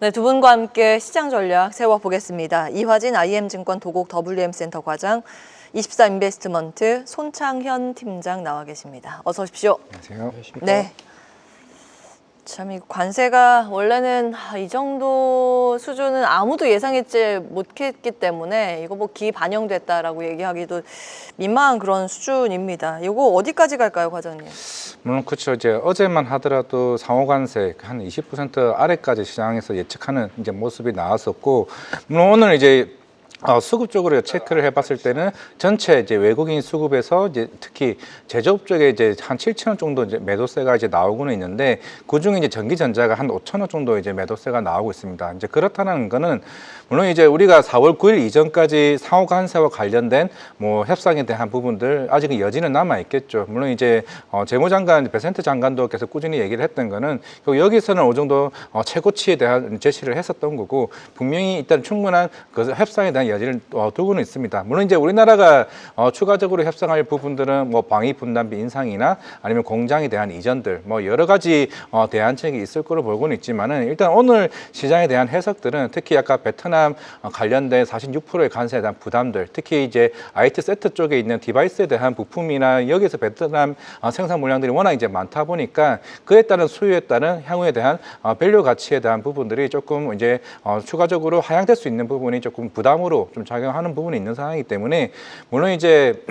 네, 두 분과 함께 시장 전략 세워보겠습니다. 이화진 IM증권 도곡 WM센터 과장, 24인베스트먼트 손창현 팀장 나와 계십니다. 어서 오십시오. 안녕하세요. 네. 참, 이 관세가 원래는 이 정도 수준은 아무도 예상했지 못했기 때문에 이거 뭐 기반영됐다라고 얘기하기도 민망한 그런 수준입니다. 이거 어디까지 갈까요, 과장님? 물론 그렇죠. 이제 어제만 하더라도 상호 관세 한 20% 아래까지 시장에서 예측하는 이제 모습이 나왔었고, 물론 오늘 이제 수급 쪽으로 체크를 해봤을 때는 전체 이제 외국인 수급에서 이제 특히 제조업 쪽에 이제 한 7,000원 정도 이제 매도세가 이제 나오고는 있는데, 그 중에 이제 전기전자가 한 5,000원 정도 이제 매도세가 나오고 있습니다. 이제 그렇다는 거는 물론 이제 우리가 4월 9일 이전까지 상호 관세와 관련된 뭐 협상에 대한 부분들 아직은 여지는 남아 있겠죠. 물론 이제 재무장관 베센트 장관도 계속 꾸준히 얘기를 했던 거는 여기서는 어느 정도 최고치에 대한 제시를 했었던 거고, 분명히 일단 충분한 그 협상에 대한 여지를 두고는 있습니다. 물론 이제 우리나라가 추가적으로 협상할 부분들은 뭐 방위 분담비 인상이나 아니면 공장에 대한 이전들 뭐 여러 가지 대안책이 있을 거로 보고는 있지만은, 일단 오늘 시장에 대한 해석들은 특히 아까 베트남 관련된 46%의 관세에 대한 부담들, 특히 이제 IT 세트 쪽에 있는 디바이스에 대한 부품이나 여기서 베트남 생산 물량들이 워낙 이제 많다 보니까 그에 따른 수요에 따른 향후에 대한 밸류 가치에 대한 부분들이 조금 이제 추가적으로 하향될 수 있는 부분이 조금 부담으로 좀 작용하는 부분이 있는 상황이기 때문에, 물론 이제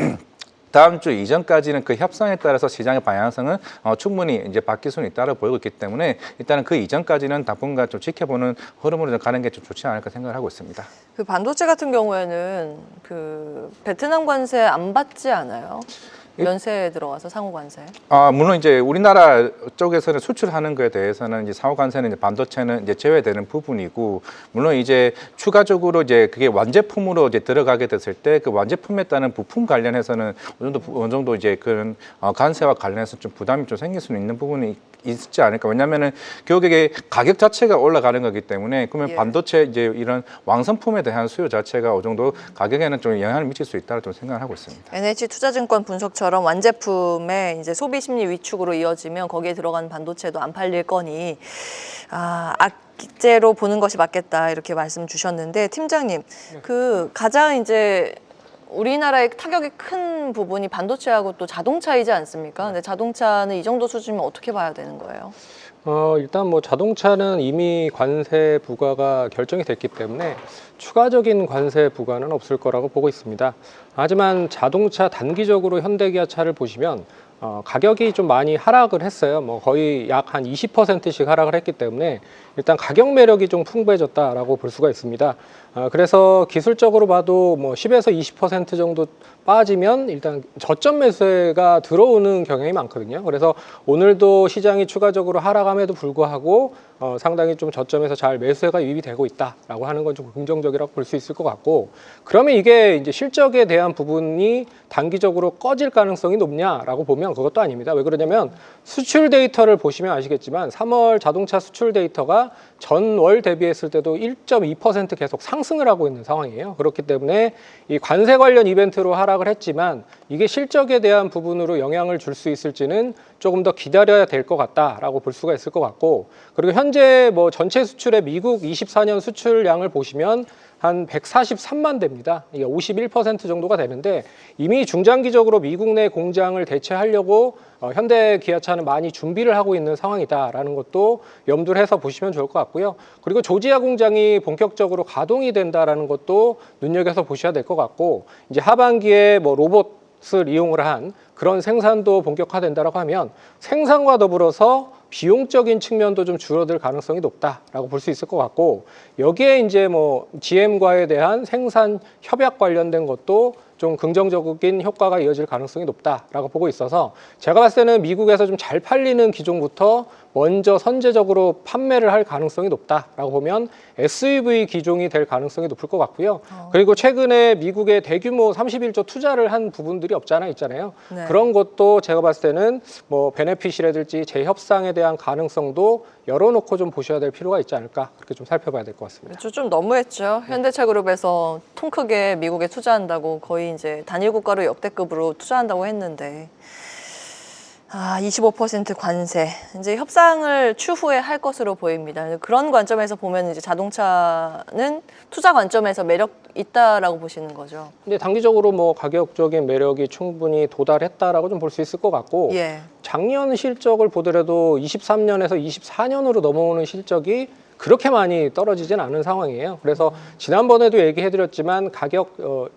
다음 주 이전까지는 그 협상에 따라서 시장의 방향성은 충분히 이제 바뀔 수는 있다고 보이고 있기 때문에, 일단은 그 이전까지는 당분간 좀 지켜보는 흐름으로 가는 게 좀 좋지 않을까 생각을 하고 있습니다. 그 반도체 같은 경우에는 그 베트남 관세 안 받지 않아요? 연세에 들어와서 상호 관세? 물론 이제 우리나라 쪽에서는 수출하는 거에 대해서는 이제 상호 관세는 이제 반도체는 이제 제외되는 부분이고, 물론 이제 추가적으로 이제 그게 완제품으로 이제 들어가게 됐을 때 그 완제품에 따른 부품 관련해서는 어느 정도 이제 그런 관세와 관련해서 좀 부담이 좀 생길 수는 있는 부분이 있지 않을까. 왜냐하면은 결국에 가격 자체가 올라가는 거기 때문에, 그러면 반도체 이제 이런 왕성품에 대한 수요 자체가 어느 정도 가격에는 좀 영향을 미칠 수 있다고 좀 생각을 하고 있습니다. NH투자증권 분석처럼 완제품의 이제 소비 심리 위축으로 이어지면 거기에 들어간 반도체도 안 팔릴 거니 악재로 보는 것이 맞겠다, 이렇게 말씀 주셨는데, 팀장님, 그 가장 이제 우리나라의 타격이 큰 부분이 반도체하고 또 자동차이지 않습니까? 근데 자동차는 이 정도 수준이면 어떻게 봐야 되는 거예요? 일단 뭐 자동차는 이미 관세 부과가 결정이 됐기 때문에 추가적인 관세 부과는 없을 거라고 보고 있습니다. 하지만 자동차 단기적으로 현대기아차를 보시면 가격이 좀 많이 하락을 했어요. 뭐 거의 약 한 20%씩 하락을 했기 때문에 일단 가격 매력이 좀 풍부해졌다라고 볼 수가 있습니다. 그래서 기술적으로 봐도 뭐 10에서 20% 정도 빠지면 일단 저점 매수가 들어오는 경향이 많거든요. 그래서 오늘도 시장이 추가적으로 하락함에도 불구하고 상당히 좀 저점에서 잘 매수가 유입이 되고 있다라고 하는 건 좀 긍정적이라고 볼 수 있을 것 같고, 그러면 이게 이제 실적에 대한 부분이 단기적으로 꺼질 가능성이 높냐라고 보면 그것도 아닙니다. 왜 그러냐면 수출 데이터를 보시면 아시겠지만 3월 자동차 수출 데이터가 전월 대비했을 때도 1.2% 계속 상승을 하고 있는 상황이에요. 그렇기 때문에 이 관세 관련 이벤트로 하락을 했지만 이게 실적에 대한 부분으로 영향을 줄 수 있을지는 조금 더 기다려야 될 것 같다라고 볼 수가 있을 것 같고, 그리고 현재 뭐 전체 수출의 미국 24년 수출량을 보시면 한 143만 대입니다. 이게 51% 정도가 되는데, 이미 중장기적으로 미국 내 공장을 대체하려고 현대기아차는 많이 준비를 하고 있는 상황이다라는 것도 염두를 해서 보시면 좋을 것 같고요. 그리고 조지아 공장이 본격적으로 가동이 된다라는 것도 눈여겨서 보셔야 될 것 같고, 이제 하반기에 뭐 로봇을 이용을 한 그런 생산도 본격화된다라고 하면 생산과 더불어서 비용적인 측면도 좀 줄어들 가능성이 높다라고 볼 수 있을 것 같고, 여기에 이제 뭐 GM과에 대한 생산 협약 관련된 것도 좀 긍정적인 효과가 이어질 가능성이 높다라고 보고 있어서, 제가 봤을 때는 미국에서 좀 잘 팔리는 기종부터 먼저 선제적으로 판매를 할 가능성이 높다라고 보면 SUV 기종이 될 가능성이 높을 것 같고요. 그리고 최근에 미국의 대규모 31조 투자를 한 부분들이 없잖아 있잖아요. 네. 그런 것도 제가 봤을 때는 뭐 베네핏이라든지 재협상에 대한 가능성도 열어놓고 좀 보셔야 될 필요가 있지 않을까, 그렇게 좀 살펴봐야 될 것 같습니다. 좀 너무했죠. 현대차 그룹에서 통 크게 미국에 투자한다고 거의 이제 단일 국가로 역대급으로 투자한다고 했는데, 25% 관세. 이제 협상을 추후에 할 것으로 보입니다. 그런 관점에서 보면 이제 자동차는 투자 관점에서 매력 있다라고 보시는 거죠. 근데 단기적으로 뭐 가격적인 매력이 충분히 도달했다라고 좀 볼 수 있을 것 같고 예. 작년 실적을 보더라도 23년에서 24년으로 넘어오는 실적이 그렇게 많이 떨어지진 않은 상황이에요. 그래서 지난번에도 얘기해드렸지만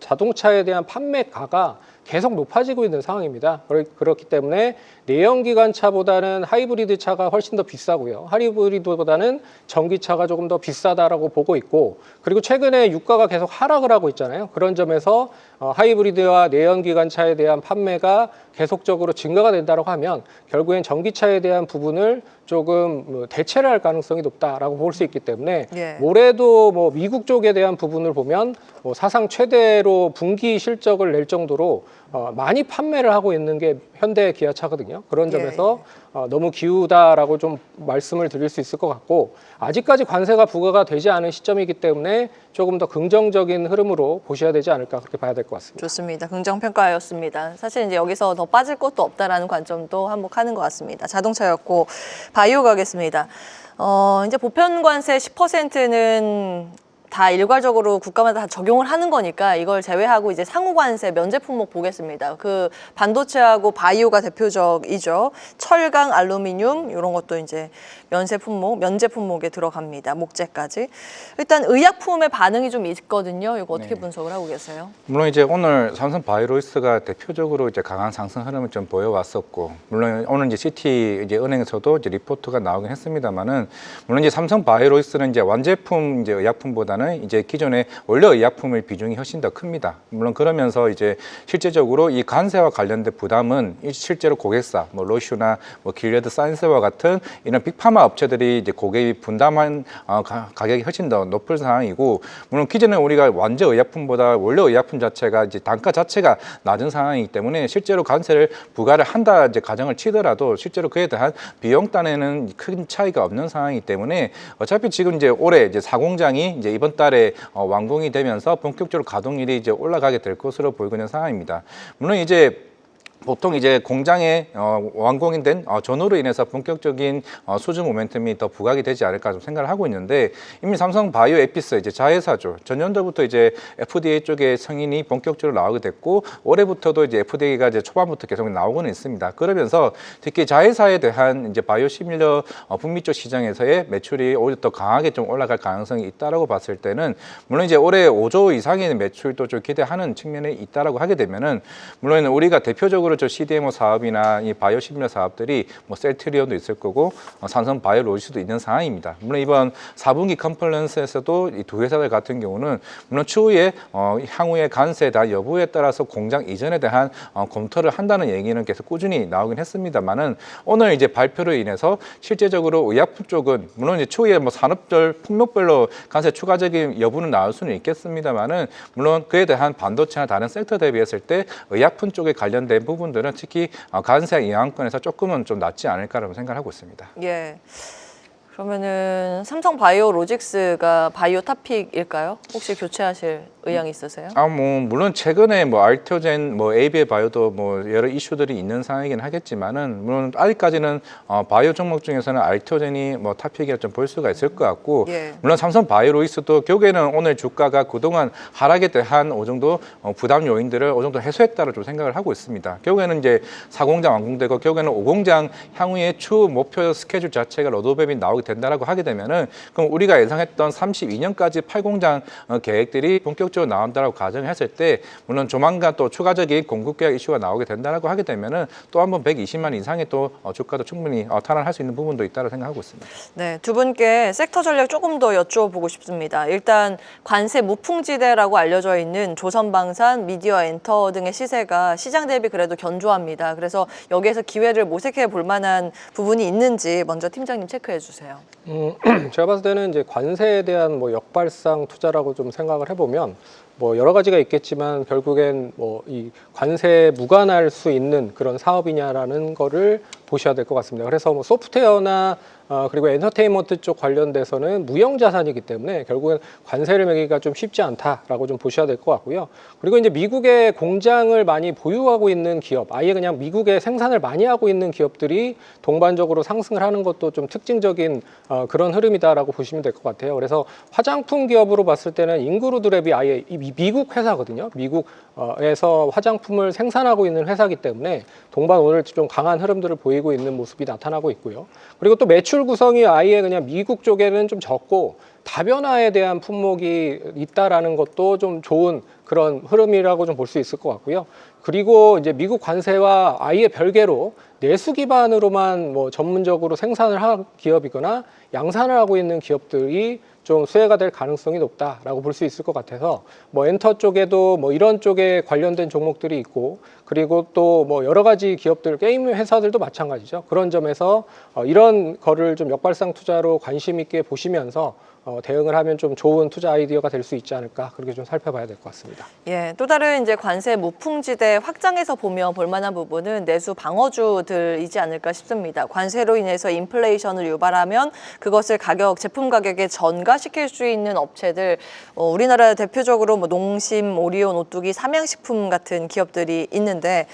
자동차에 대한 판매가가 계속 높아지고 있는 상황입니다. 그렇기 때문에 내연기관차보다는 하이브리드 차가 훨씬 더 비싸고요. 하이브리드보다는 전기차가 조금 더 비싸다라고 보고 있고, 그리고 최근에 유가가 계속 하락을 하고 있잖아요. 그런 점에서 하이브리드와 내연기관차에 대한 판매가 계속적으로 증가가 된다고 하면 결국엔 전기차에 대한 부분을 조금 대체를 할 가능성이 높다라고 볼 수 있기 때문에 예. 올해도 뭐 미국 쪽에 대한 부분을 보면 뭐 사상 최대로 분기 실적을 낼 정도로 많이 판매를 하고 있는 게 현대 기아차거든요. 그런 점에서 너무 기우다라고 좀 말씀을 드릴 수 있을 것 같고, 아직까지 관세가 부과가 되지 않은 시점이기 때문에 조금 더 긍정적인 흐름으로 보셔야 되지 않을까, 그렇게 봐야 될 것 같습니다. 좋습니다. 긍정평가였습니다. 사실 이제 여기서 더 빠질 것도 없다라는 관점도 한몫하는 것 같습니다. 자동차였고, 바이오 가겠습니다. 이제 보편 관세 10%는 다 일괄적으로 국가마다 다 적용을 하는 거니까 이걸 제외하고 이제 상호 관세 면제 품목 보겠습니다. 그 반도체하고 바이오가 대표적이죠. 철강, 알루미늄 이런 것도 이제 면제 품목에 들어갑니다. 목재까지. 일단 의약품의 반응이 좀 있거든요. 이거 어떻게 분석을 하고 계세요? 물론 이제 오늘 삼성 바이오로이스가 대표적으로 이제 강한 상승 흐름을 좀 보여왔었고, 물론 오늘 이제 시티 이제 은행에서도 이제 리포트가 나오긴 했습니다만은, 물론 이제 삼성 바이오로이스는 이제 완제품 이제 의약품보다는 이제 기존의 원료 의약품의 비중이 훨씬 더 큽니다. 물론 그러면서 이제 실제적으로 이 관세와 관련된 부담은 실제로 고객사, 뭐 로슈나 뭐 길레드 사이언스와 같은 이런 빅파마 업체들이 이제 고객이 분담한 가격이 훨씬 더 높은 상황이고, 물론 기존에 우리가 완제 의약품보다 원료 의약품 자체가 이제 단가 자체가 낮은 상황이기 때문에 실제로 관세를 부과를 한다 이제 가정을 치더라도 실제로 그에 대한 비용단에는 큰 차이가 없는 상황이기 때문에 어차피 지금 이제 올해 이제 사공장이 이제 이번 달에 완공이 되면서 본격적으로 가동률이 이제 올라가게 될 것으로 보이고 있는 상황입니다. 물론 이제 보통 이제 공장에 완공이 된 전후로 인해서 본격적인 수주 모멘텀이 더 부각이 되지 않을까 좀 생각을 하고 있는데, 이미 삼성 바이오 에피스 이제 자회사죠. 전년도부터 이제 FDA 쪽에 승인이 본격적으로 나오게 됐고, 올해부터도 이제 FDA가 이제 초반부터 계속 나오고는 있습니다. 그러면서 특히 자회사에 대한 이제 바이오 시밀러 북미 쪽 시장에서의 매출이 오히려 더 강하게 좀 올라갈 가능성이 있다라고 봤을 때는, 물론 이제 올해 5조 이상의 매출도 좀 기대하는 측면이 있다라고 하게 되면은, 물론 우리가 대표적으로 저 CDMO 사업이나 이 바이오 시밀러 사업들이 뭐 셀트리온도 있을 거고 삼성 바이오로지스도 있는 상황입니다. 물론 이번 4분기 컨퍼런스에서도 이 두 회사들 같은 경우는 물론 추후에 향후의 관세에 대한 여부에 따라서 공장 이전에 대한 검토를 한다는 얘기는 계속 꾸준히 나오긴 했습니다만은, 오늘 이제 발표로 인해서 실제적으로 의약품 쪽은 물론 이제 추후에 뭐 산업별 품목별로 관세 추가적인 여부는 나올 수는 있겠습니다만은, 물론 그에 대한 반도체나 다른 섹터 대비했을 때 의약품 쪽에 관련된 부분들은 특히 관세 영향권에서 조금은 좀 낫지 않을까라고 생각하고 있습니다. 예. 그러면은 삼성 바이오 로직스가 바이오 탑픽일까요? 혹시 교체하실 의향이 있으세요? 뭐 물론 최근에 뭐 알테오젠, 뭐 ABA 바이오도 뭐 여러 이슈들이 있는 상황이긴 하겠지만은, 물론 아직까지는 바이오 종목 중에서는 알테오젠이 뭐 탑픽이라 좀 볼 수가 있을 것 같고, 예. 물론 삼성 바이오로이스도 결국에는 오늘 주가가 그동안 하락에 대한 어느 정도 부담 요인들을 어느 정도 해소했다고 좀 생각을 하고 있습니다. 결국에는 이제 4공장 완공되고 결국에는 5공장 향후의 추 목표 스케줄 자체가 로드맵이 나오게 된다라고 하게 되면은, 그럼 우리가 예상했던 32년까지 8공장 계획들이 본격적으로 나온다라고 가정했을 때, 물론 조만간 또 추가적인 공급 계약 이슈가 나오게 된다라고 하게 되면은 또 한번 120만 이상의 또 주가도 충분히 탈환할 수 있는 부분도 있다고 생각하고 있습니다. 네, 두 분께 섹터 전략 조금 더 여쭤보고 싶습니다. 일단 관세 무풍지대라고 알려져 있는 조선방산, 미디어 엔터 등의 시세가 시장 대비 그래도 견조합니다. 그래서 여기에서 기회를 모색해 볼 만한 부분이 있는지 먼저 팀장님 체크해 주세요. 제가 봤을 때는 이제 관세에 대한 뭐 역발상 투자라고 좀 생각을 해보면, 뭐 여러 가지가 있겠지만 결국엔 뭐 이 관세에 무관할 수 있는 그런 사업이냐라는 거를 보셔야 될 것 같습니다. 그래서 뭐 소프트웨어나 그리고 엔터테인먼트 쪽 관련돼서는 무형 자산이기 때문에 결국은 관세를 매기기가 좀 쉽지 않다라고 좀 보셔야 될 것 같고요. 그리고 이제 미국의 공장을 많이 보유하고 있는 기업, 아예 그냥 미국에 생산을 많이 하고 있는 기업들이 동반적으로 상승을 하는 것도 좀 특징적인 그런 흐름이다라고 보시면 될 것 같아요. 그래서 화장품 기업으로 봤을 때는 인그루드랩이 아예 미국 회사거든요. 미국에서 화장품을 생산하고 있는 회사이기 때문에 동반 오늘 좀 강한 흐름들을 보이고 있는 모습이 나타나고 있고요. 그리고 또 매출 구성이 아예 그냥 미국 쪽에는 좀 적고 다변화에 대한 품목이 있다라는 것도 좀 좋은 그런 흐름이라고 좀 볼 수 있을 것 같고요. 그리고 이제 미국 관세와 아예 별개로 내수 기반으로만 뭐 전문적으로 생산을 한 기업이거나 양산을 하고 있는 기업들이 좀 수혜가 될 가능성이 높다라고 볼 수 있을 것 같아서 뭐 엔터 쪽에도 뭐 이런 쪽에 관련된 종목들이 있고 그리고 또 뭐 여러 가지 기업들 게임 회사들도 마찬가지죠. 그런 점에서 이런 거를 좀 역발상 투자로 관심 있게 보시면서 대응을 하면 좀 좋은 투자 아이디어가 될 수 있지 않을까 그렇게 좀 살펴봐야 될 것 같습니다. 예, 또 다른 이제 관세 무풍지대 확장해서 보면 볼만한 부분은 내수 방어주들이지 않을까 싶습니다. 관세로 인해서 인플레이션을 유발하면 그것을 제품 가격에 전가시킬 수 있는 업체들, 우리나라 대표적으로 뭐 농심, 오리온, 오뚜기, 삼양식품 같은 기업들이 있는데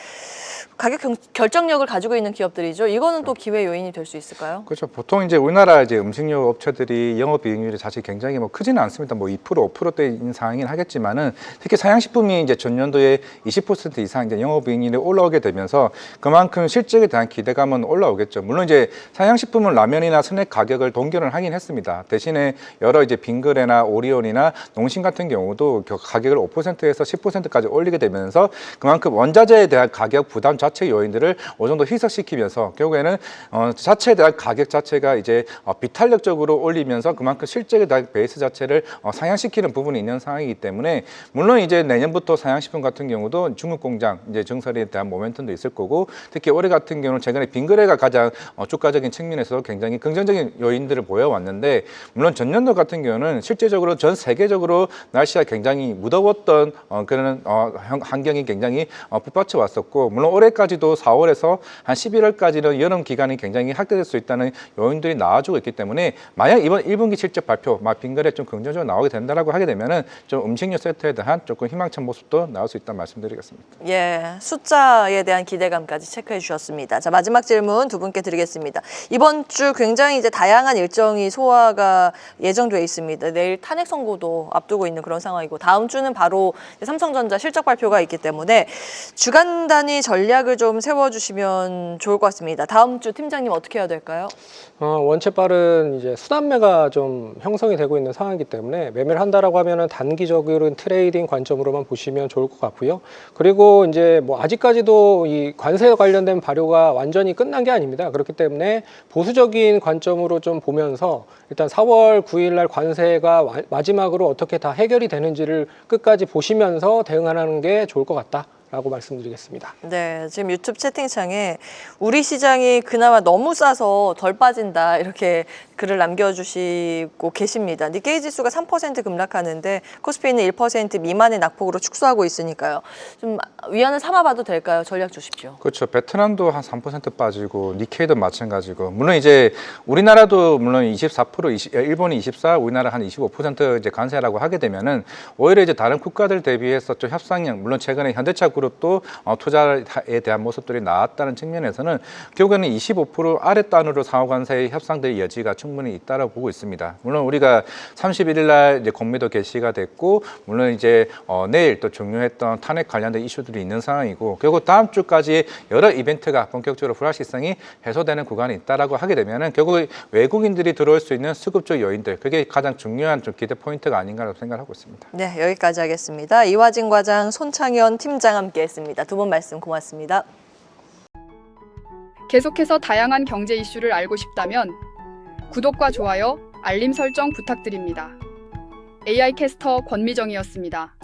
가격 결정력을 가지고 있는 기업들이죠. 이거는 또 기회 요인이 될 수 있을까요? 그렇죠. 보통 이제 우리나라 이제 음식료 업체들이 영업이익률이 사실 굉장히 뭐 크지는 않습니다. 뭐 2%, 5%대인 상황이긴 하겠지만은 특히 사양식품이 이제 전년도에 20% 이상 이제 영업이익률이 올라오게 되면서 그만큼 실적에 대한 기대감은 올라오겠죠. 물론 이제 사양식품은 라면이나 스낵 가격을 동결을 하긴 했습니다. 대신에 여러 이제 빙그레나 오리온이나 농심 같은 경우도 가격을 5%에서 10%까지 올리게 되면서 그만큼 원자재에 대한 가격 부담 자체 요인들을 어느 정도 희석시키면서 결국에는 자체에 대한 가격 자체가 이제 비탄력적으로 올리면서 그만큼 실적에 대한 베이스 자체를 상향시키는 부분이 있는 상황이기 때문에 물론 이제 내년부터 사양식품 같은 경우도 중국 공장 이제 증설에 대한 모멘텀도 있을 거고 특히 올해 같은 경우는 최근에 빙그레가 가장 주가적인 측면에서 굉장히 긍정적인 요인들을 보여왔는데 물론 전년도 같은 경우는 실제적으로 전 세계적으로 날씨가 굉장히 무더웠던 그런 환경이 굉장히 북받쳐 왔었고 물론 올해까지도 4월에서 한 11월까지는 여름 기간이 굉장히 확대될 수 있다는 요인들이 나와주고 있기 때문에 만약 이번 1분기 실적 발표 빙그레 좀 긍정적으로 나오게 된다라고 하게 되면은 좀 음식료 섹터에 대한 조금 희망찬 모습도 나올 수 있다는 말씀드리겠습니다. 예, 숫자에 대한 기대감까지 체크해 주셨습니다. 자, 마지막 질문 두 분께 드리겠습니다. 이번 주 굉장히 이제 다양한 일정이 소화가 예정돼 있습니다. 내일 탄핵 선고도 앞두고 있는 그런 상황이고 다음 주는 바로 삼성전자 실적 발표가 있기 때문에 주간 단위 전략을 좀 세워주시면 좋을 것 같습니다. 다음 주 팀장님 어떻게 해야 될까요? 원체 빠른 이제 수단매가 좀 형성이 되고 있는 상황이기 때문에 매매를 한다라고 하면은 단기적인 트레이딩 관점으로만 보시면 좋을 것 같고요. 그리고 이제 뭐 아직까지도 이 관세 관련된 발효가 완전히 끝난 게 아닙니다. 그렇기 때문에 보수적인 관점으로 좀 보면서 일단 4월 9일 날 관세가 마지막으로 어떻게 다 해결이 되는지를 끝까지 보시면서 대응하는 게 좋을 것 같다. 라고 말씀드리겠습니다. 네, 지금 유튜브 채팅창에 우리 시장이 그나마 너무 싸서 덜 빠진다 이렇게 글을 남겨주시고 계십니다. 니케이 지수가 3% 급락하는데 코스피는 1% 미만의 낙폭으로 축소하고 있으니까요. 좀 위안을 삼아봐도 될까요? 전략 주십시오. 그렇죠. 베트남도 한 3% 빠지고 니케이도 마찬가지고 물론 이제 우리나라도 물론 24%, 일본이 24, 우리나라 한 25% 이제 관세라고 하게 되면은 오히려 이제 다른 국가들 대비해서 좀 협상력 물론 최근에 현대차 그룹도 투자에 대한 모습들이 나왔다는 측면에서는 결국에는 25% 아랫단으로 상호관세 협상될 여지가 충분히 있다라고 보고 있습니다. 물론 우리가 31일 날 이제 공매도 개시가 됐고 물론 이제 내일 또 중요했던 탄핵 관련된 이슈들이 있는 상황이고 결국 다음 주까지 여러 이벤트가 본격적으로 불확실성이 해소되는 구간이 있다라고 하게 되면은 결국 외국인들이 들어올 수 있는 수급적 요인들 그게 가장 중요한 좀 기대 포인트가 아닌가라고 생각하고 있습니다. 네, 여기까지 하겠습니다. 이화진 과장, 손창현 팀장 함께했습니다. 두 분 말씀 고맙습니다. 계속해서 다양한 경제 이슈를 알고 싶다면 구독과 좋아요, 알림 설정 부탁드립니다. AI 캐스터 권미정이었습니다.